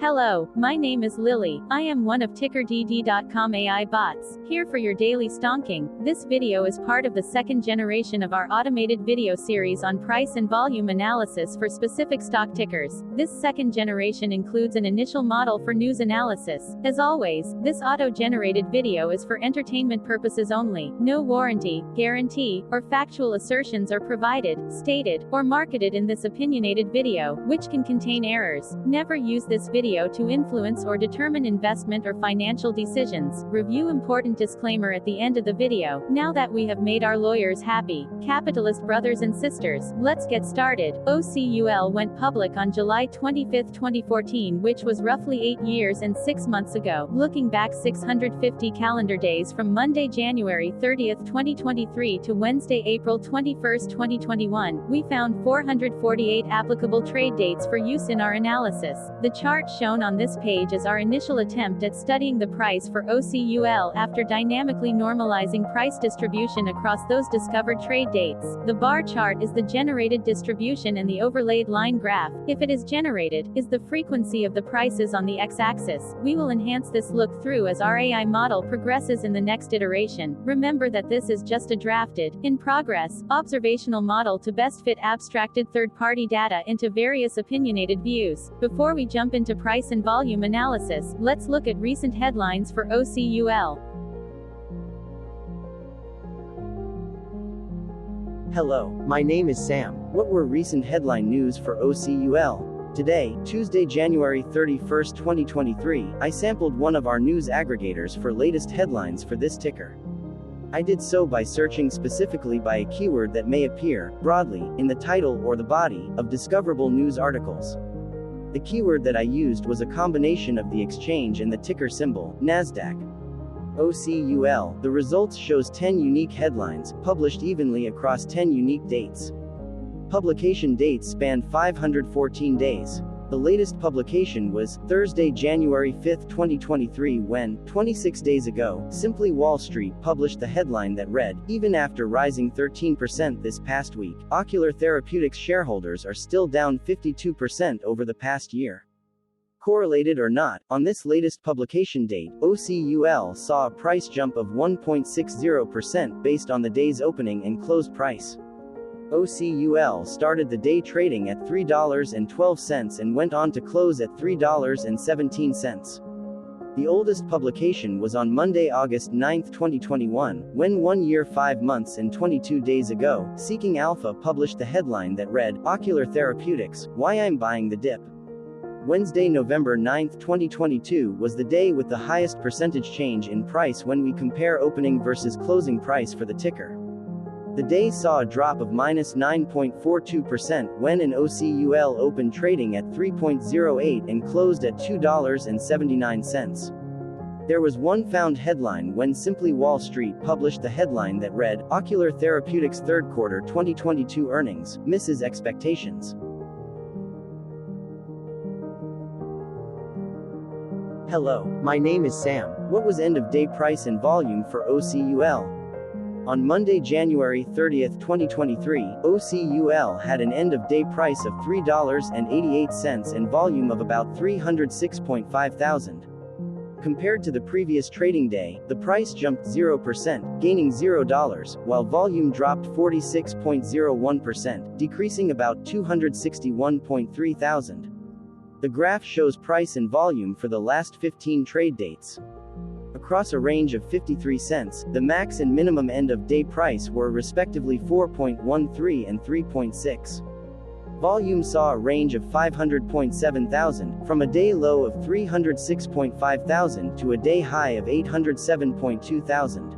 Hello, my name is Lily. I am one of TickerDD.com AI bots, here for your daily stonking. This video is part of the second generation of our automated video series on price and volume analysis for specific stock tickers. This second generation includes an initial model for news analysis. As always, this auto-generated video is for entertainment purposes only. No warranty, guarantee, or factual assertions are provided, stated, or marketed in this opinionated video, which can contain errors. Never use this video to influence or determine investment or financial decisions. Review important disclaimer at the end of the video. Now that we have made our lawyers happy, capitalist brothers and sisters, let's get started. OCUL went public on July 25, 2014, which was roughly 8 years and 6 months ago. Looking back 650 calendar days from Monday, January 30, 2023 to Wednesday, April 21, 2021, we found 448 applicable trade dates for use in our analysis. The chart shown on this page is our initial attempt at studying the price for OCUL after dynamically normalizing price distribution across those discovered trade dates. The bar chart is the generated distribution and the overlaid line graph, if it is generated, is the frequency of the prices on the x-axis. We will enhance this look through as our AI model progresses in the next iteration. Remember that this is just a drafted, in progress, observational model to best fit abstracted third-party data into various opinionated views. Before we jump into price and volume analysis, let's look at recent headlines for OCUL. Hello, my name is Sam. What were recent headline news for OCUL? Today, Tuesday, January 31, 2023, I sampled one of our news aggregators for latest headlines for this ticker. I did so by searching specifically by a keyword that may appear, broadly, in the title or the body, of discoverable news articles. The keyword that I used was a combination of the exchange and the ticker symbol, NASDAQ. OCUL, the results shows 10 unique headlines, published evenly across 10 unique dates. Publication dates spanned 514 days. The latest publication was Thursday, January 5, 2023, when, 26 days ago, Simply Wall Street published the headline that read, "Even after rising 13% this past week, Ocular Therapeutics shareholders are still down 52% over the past year." Correlated or not, on this latest publication date, OCUL saw a price jump of 1.60% based on the day's opening and close price. OCUL started the day trading at $3.12 and went on to close at $3.17. The oldest publication was on Monday, August 9, 2021, when 1 year 5 months and 22 days ago, Seeking Alpha published the headline that read, "Ocular Therapeutics, Why I'm Buying the Dip." Wednesday, November 9, 2022 was the day with the highest percentage change in price when we compare opening versus closing price for the ticker. The day saw a drop of -9.42% when an OCUL opened trading at 3.08 and closed at $2.79. There was one found headline when Simply Wall Street published the headline that read, "Ocular Therapeutics third quarter 2022 earnings, misses expectations." Hello, my name is Sam. What was end-of-day price and volume for OCUL? On Monday, January 30, 2023, OCUL had an end-of-day price of $3.88 and volume of about 306.5 thousand. Compared to the previous trading day, the price jumped 0%, gaining $0, while volume dropped 46.01%, decreasing about 261.3 thousand. The graph shows price and volume for the last 15 trade dates. Across a range of 53 cents, the max and minimum end-of-day price were respectively 4.13 and 3.6. Volume saw a range of 500.7 thousand, from a day low of 306.5 thousand to a day high of 807.2 thousand.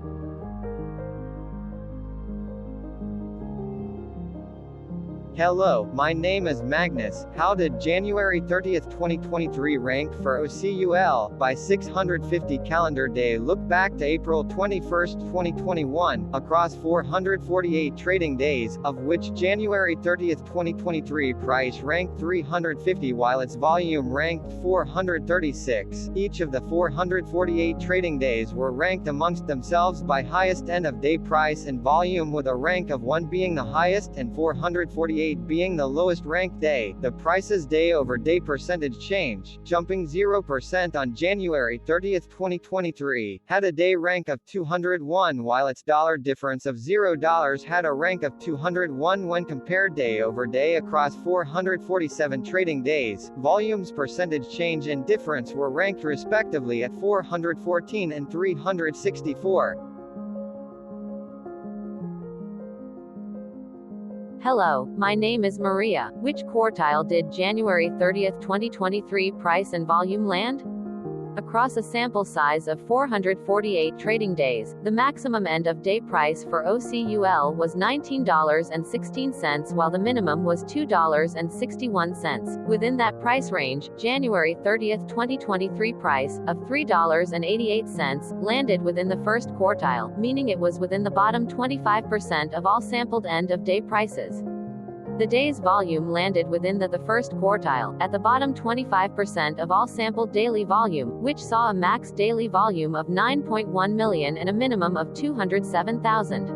Hello, my name is Magnus. How did January 30, 2023 rank for OCUL? By 650 calendar day look back to April 21, 2021, across 448 trading days, of which January 30, 2023 price ranked 350 while its volume ranked 436. Each of the 448 trading days were ranked amongst themselves by highest end of day price and volume, with a rank of 1 being the highest and 448 8 being the lowest ranked day, the price's day-over-day percentage change, jumping 0% on January 30, 2023, had a day rank of 201 while its dollar difference of $0 had a rank of 201 when compared day-over-day across 447 trading days. Volumes percentage change and difference were ranked respectively at 414 and 364. Hello, my name is Maria. Which quartile did January 30, 2023 price and volume land? Across a sample size of 448 trading days, the maximum end-of-day price for OCUL was $19.16 while the minimum was $2.61. Within that price range, January 30, 2023 price, of $3.88, landed within the first quartile, meaning it was within the bottom 25% of all sampled end-of-day prices. The day's volume landed within the first quartile, at the bottom 25% of all sampled daily volume, which saw a max daily volume of 9.1 million and a minimum of 207,000.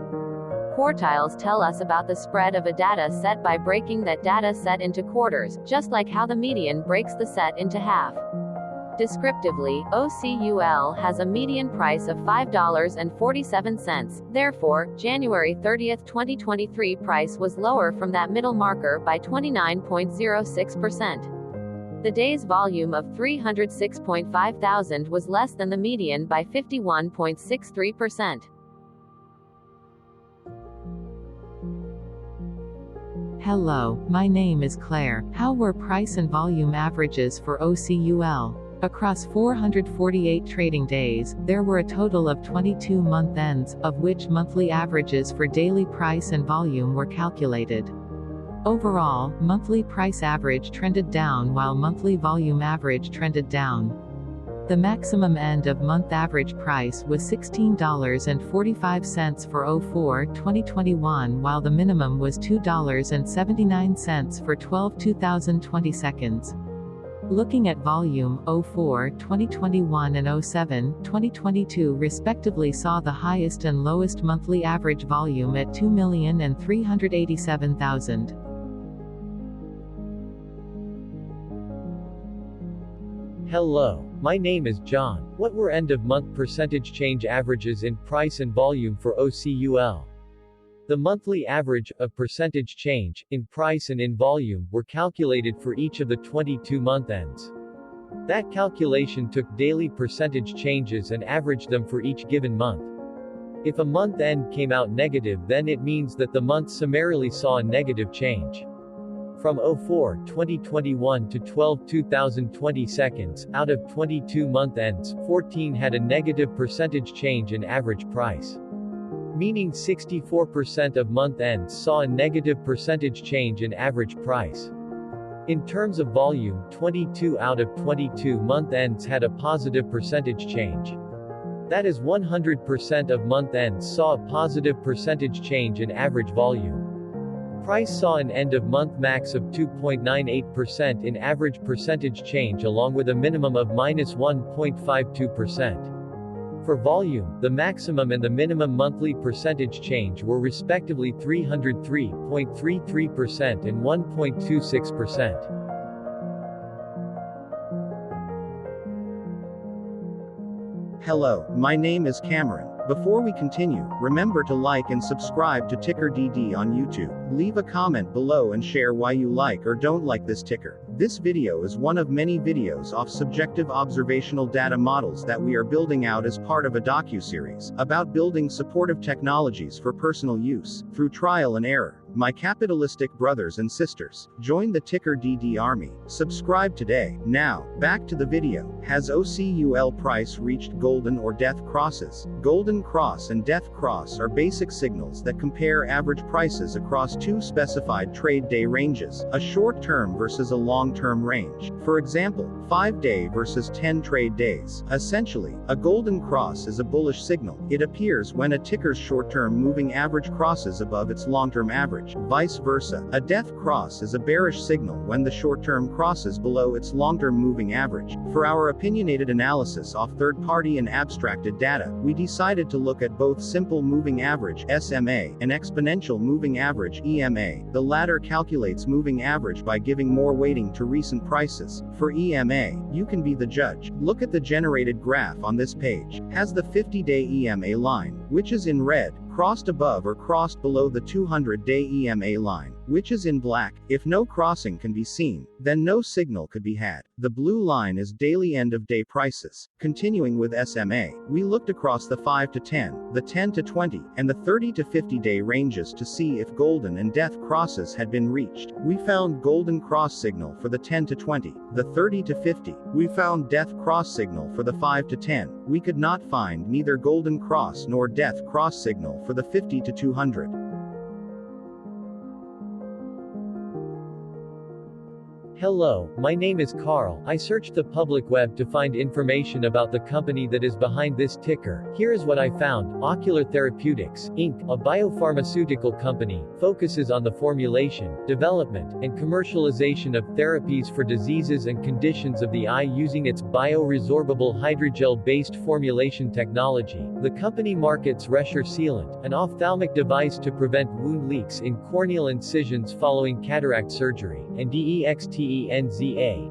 Quartiles tell us about the spread of a data set by breaking that data set into quarters, just like how the median breaks the set into half. Descriptively, OCUL has a median price of $5.47, therefore, January 30, 2023 price was lower from that middle marker by 29.06%. The day's volume of 306.5 thousand was less than the median by 51.63%. Hello, my name is Claire. How were price and volume averages for OCUL? Across 448 trading days, there were a total of 22 month ends, of which monthly averages for daily price and volume were calculated. Overall, monthly price average trended down while monthly volume average trended down. The maximum end-of-month average price was $16.45 for 04/2021 while the minimum was $2.79 for 12/2020 seconds. Looking at volume, 04/2021 and 07/2022 respectively saw the highest and lowest monthly average volume at 2,000,000 and 387,000. Hello, my name is John. What were end-of-month percentage change averages in price and volume for OCUL? The monthly average of percentage change, in price and in volume, were calculated for each of the 22 month ends. That calculation took daily percentage changes and averaged them for each given month. If a month end came out negative, then it means that the month summarily saw a negative change. From 04/2021 to 12/2020 seconds, out of 22 month ends, 14 had a negative percentage change in average price. Meaning 64% of month ends saw a negative percentage change in average price. In terms of volume, 22 out of 22 month ends had a positive percentage change. That is 100% of month ends saw a positive percentage change in average volume. Price saw an end-of-month max of 2.98% in average percentage change along with a minimum of -1.52%. For volume, the maximum and the minimum monthly percentage change were respectively 303.33% and 1.26%. Hello, my name is Cameron. Before we continue, remember to like and subscribe to TickerDD on YouTube. Leave a comment below and share why you like or don't like this ticker. This video is one of many videos off subjective observational data models that we are building out as part of a docu-series about building supportive technologies for personal use, through trial and error. My capitalistic brothers and sisters, join the TickerDD army. Subscribe today. Now, back to the video. Has OCUL price reached golden or death crosses? Golden cross and death cross are basic signals that compare average prices across two specified trade day ranges, a short-term versus a long-term range. For example, 5-day versus 10 trade days. Essentially, a golden cross is a bullish signal. It appears when a ticker's short-term moving average crosses above its long-term average. average. Vice versa, a death cross is a bearish signal when the short-term crosses below its long-term moving average. For our opinionated analysis off third-party and abstracted data, we decided to look at both simple moving average (SMA) and exponential moving average (EMA). The latter calculates moving average by giving more weighting to recent prices. For EMA, you can be the judge. Look at the generated graph on this page. Has the 50-day EMA line, which is in red, crossed above or crossed below the 200-day EMA line, which is in black. If no crossing can be seen, then no signal could be had. The blue line is daily end-of-day prices. Continuing with SMA, we looked across the 5 to 10, the 10 to 20, and the 30 to 50-day ranges to see if golden and death crosses had been reached. We found golden cross signal for the 10 to 20, the 30 to 50. We found death cross signal for the 5 to 10. We could not find neither golden cross nor death cross signal for the 50 to 200. Hello, my name is Carl. I searched the public web to find information about the company that is behind this ticker. Here is what I found. OCUL Therapeutics, Inc., a biopharmaceutical company, focuses on the formulation, development, and commercialization of therapies for diseases and conditions of the eye using its bioresorbable hydrogel-based formulation technology. The company markets Rescher Sealant, an ophthalmic device to prevent wound leaks in corneal incisions following cataract surgery, and DEXTENZA,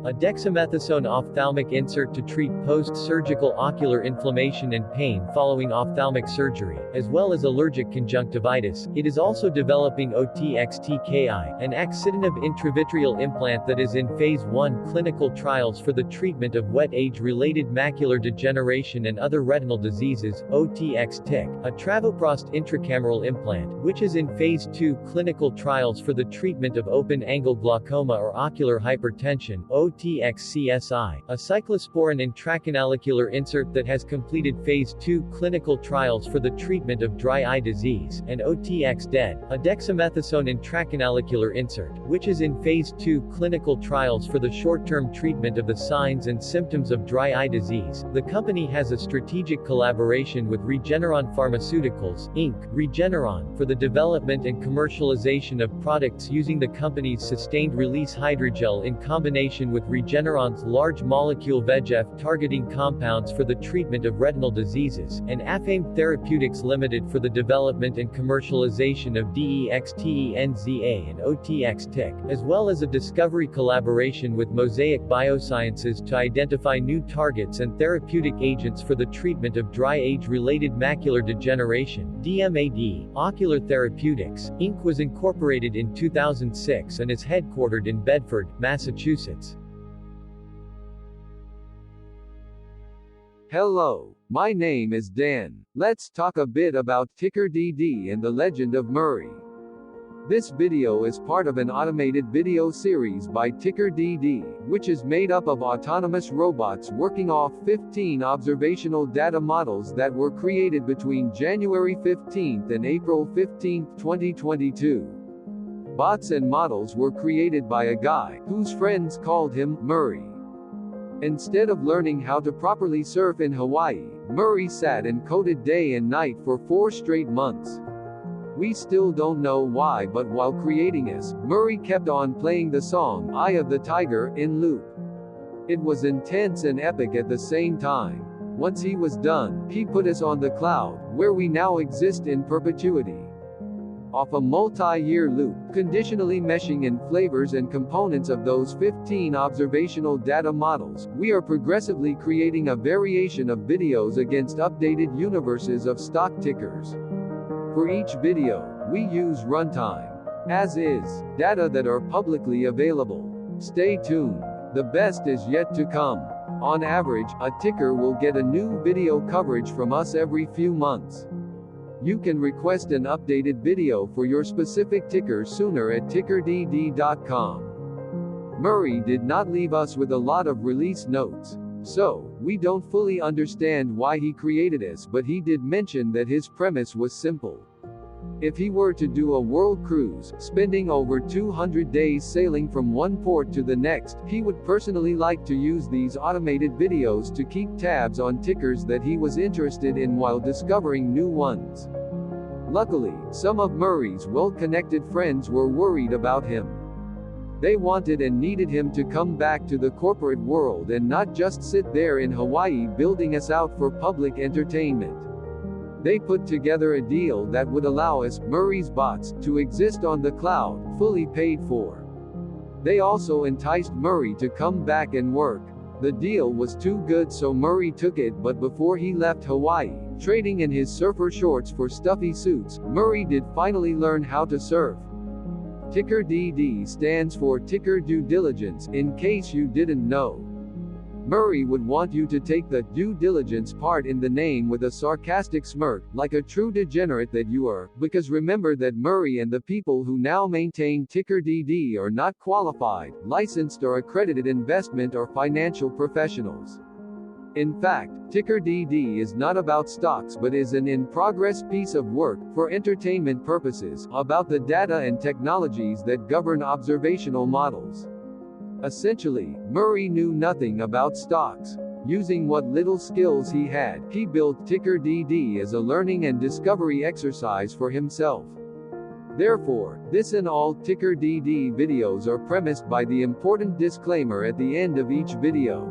a dexamethasone ophthalmic insert to treat post-surgical ocular inflammation and pain following ophthalmic surgery, as well as allergic conjunctivitis. It is also developing OTX-TKI, an axitinib intravitreal implant that is in Phase 1 clinical trials for the treatment of wet age-related macular degeneration and other retinal diseases, OTX-TIC, a travoprost intracameral implant, which is in Phase 2 clinical trials for the treatment of open-angle glaucoma or ocular hypertension, OTX-CSI, a cyclosporin intracanalicular insert that has completed Phase 2 clinical trials for the treatment of dry eye disease, and OTX-DED, a dexamethasone intracanalicular insert, which is in Phase 2 clinical trials for the short-term treatment of the signs and symptoms of dry eye disease. The company has a strategic collaboration with Regeneron Pharmaceuticals, Inc., Regeneron, for the development and commercialization of products using the company's sustained-release hydrogel in combination with Regeneron's large molecule VEGF targeting compounds for the treatment of retinal diseases, and Afame Therapeutics Limited for the development and commercialization of DEXTENZA and OTX-TIC, as well as a discovery collaboration with Mosaic Biosciences to identify new targets and therapeutic agents for the treatment of dry age-related macular degeneration. DMAD, OCUL Therapeutics, Inc. was incorporated in 2006 and is headquartered in Bedford, Massachusetts. Hello, my name is Dan. Let's talk a bit about TickerDD and the Legend of Murray. This video is part of an automated video series by TickerDD, which is made up of autonomous robots working off 15 observational data models that were created between January 15th and April 15th, 2022. Bots and models were created by a guy, whose friends called him Murray. Instead of learning how to properly surf in Hawaii, Murray sat and coded day and night for 4 straight months. We still don't know why, but while creating us, Murray kept on playing the song Eye of the Tiger in loop. It was intense and epic at the same time. Once he was done, he put us on the cloud, where we now exist in perpetuity. Off a multi-year loop, conditionally meshing in flavors and components of those 15 observational data models, we are progressively creating a variation of videos against updated universes of stock tickers. For each video, we use runtime, as is, data that are publicly available. Stay tuned. The best is yet to come. On average, a ticker will get a new video coverage from us every few months. You can request an updated video for your specific ticker sooner at TickerDD.com. Murray did not leave us with a lot of release notes, so we don't fully understand why he created us, but he did mention that his premise was simple. If he were to do a world cruise, spending over 200 days sailing from one port to the next, he would personally like to use these automated videos to keep tabs on tickers that he was interested in while discovering new ones. Luckily, some of Murray's well-connected friends were worried about him. They wanted and needed him to come back to the corporate world and not just sit there in Hawaii building us out for public entertainment. They put together a deal that would allow us, Murray's bots, to exist on the cloud, fully paid for. They also enticed Murray to come back and work. The deal was too good, so Murray took it, but before he left Hawaii, trading in his surfer shorts for stuffy suits, Murray did finally learn how to surf. TickerDD stands for Ticker Due Diligence, in case you didn't know. Murray would want you to take the due diligence part in the name with a sarcastic smirk, like a true degenerate that you are, because remember that Murray and the people who now maintain TickerDD are not qualified, licensed or accredited investment or financial professionals. In fact, TickerDD is not about stocks but is an in-progress piece of work, for entertainment purposes, about the data and technologies that govern observational models. Essentially, Murray knew nothing about stocks. Using what little skills he had, he built TickerDD as a learning and discovery exercise for himself. Therefore, this and all TickerDD videos are premised by the important disclaimer at the end of each video.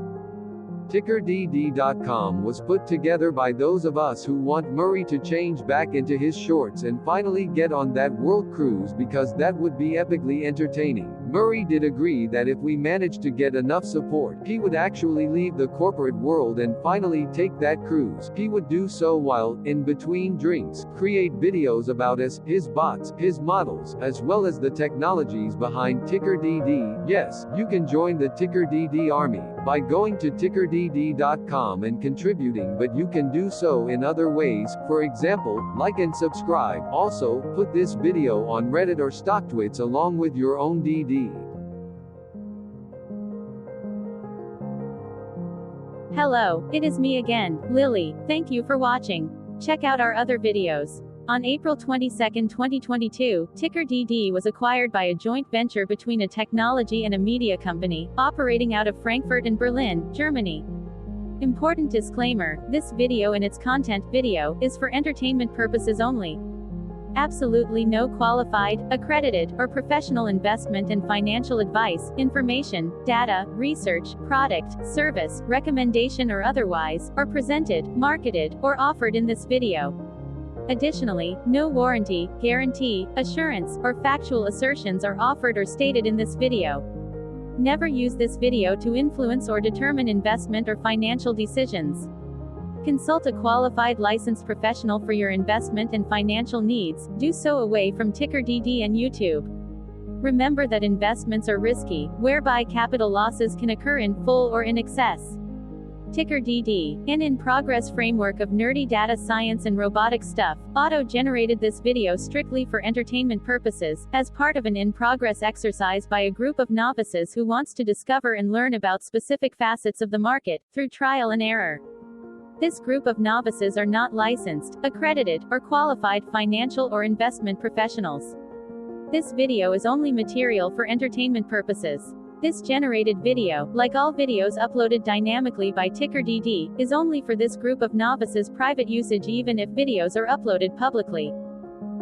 TickerDD.com was put together by those of us who want Murray to change back into his shorts and finally get on that world cruise, because that would be epically entertaining. Murray did agree that if we managed to get enough support, he would actually leave the corporate world and finally take that cruise. He would do so while, in between drinks, create videos about us, his bots, his models, as well as the technologies behind TickerDD. Yes, you can join the TickerDD army by going to TickerDD.com and contributing, but you can do so in other ways. For example, like and subscribe. Also, put this video on Reddit or StockTwits along with your own DD. Hello, it is me again, Lily. Thank you for watching. Check out our other videos. On April 22, 2022, TickerDD was acquired by a joint venture between a technology and a media company, operating out of Frankfurt and Berlin, Germany. Important disclaimer, this video and its content video is for entertainment purposes only. Absolutely no qualified, accredited, or professional investment and financial advice, information, data, research, product, service, recommendation or otherwise, are presented, marketed, or offered in this video. Additionally, no warranty, guarantee, assurance, or factual assertions are offered or stated in this video. Never use this video to influence or determine investment or financial decisions. Consult a qualified licensed professional for your investment and financial needs. Do so away from TickerDD and YouTube. Remember that investments are risky, whereby capital losses can occur in full or in excess. TickerDD, an in-progress framework of nerdy data science and robotic stuff, auto-generated this video strictly for entertainment purposes, as part of an in-progress exercise by a group of novices who wants to discover and learn about specific facets of the market, through trial and error. This group of novices are not licensed, accredited, or qualified financial or investment professionals. This video is only material for entertainment purposes. This generated video, like all videos uploaded dynamically by TickerDD, is only for this group of novices' private usage even if videos are uploaded publicly.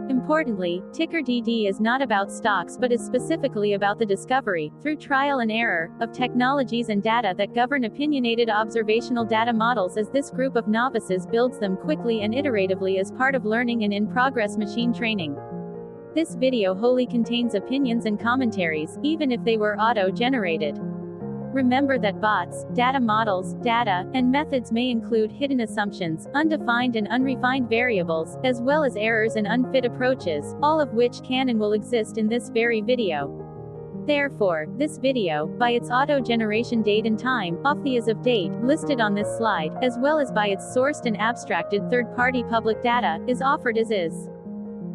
Importantly, TickerDD is not about stocks but is specifically about the discovery, through trial and error, of technologies and data that govern opinionated observational data models as this group of novices builds them quickly and iteratively as part of learning and in-progress machine training. This video wholly contains opinions and commentaries, even if they were auto-generated. Remember that bots, data models, data, and methods may include hidden assumptions, undefined and unrefined variables, as well as errors and unfit approaches, all of which can and will exist in this very video. Therefore, this video, by its auto-generation date and time, off the as of date, listed on this slide, as well as by its sourced and abstracted third-party public data, is offered as is.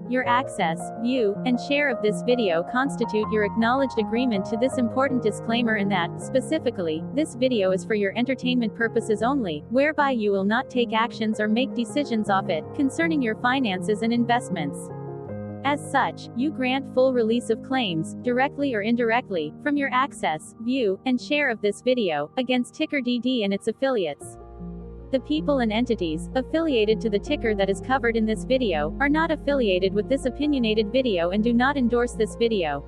Your access, view, and share of this video constitute your acknowledged agreement to this important disclaimer and that, specifically, this video is for your entertainment purposes only, whereby you will not take actions or make decisions off it, concerning your finances and investments. As such, you grant full release of claims, directly or indirectly, from your access, view, and share of this video, against TickerDD and its affiliates. The people and entities affiliated to the ticker that is covered in this video are not affiliated with this opinionated video and do not endorse this video.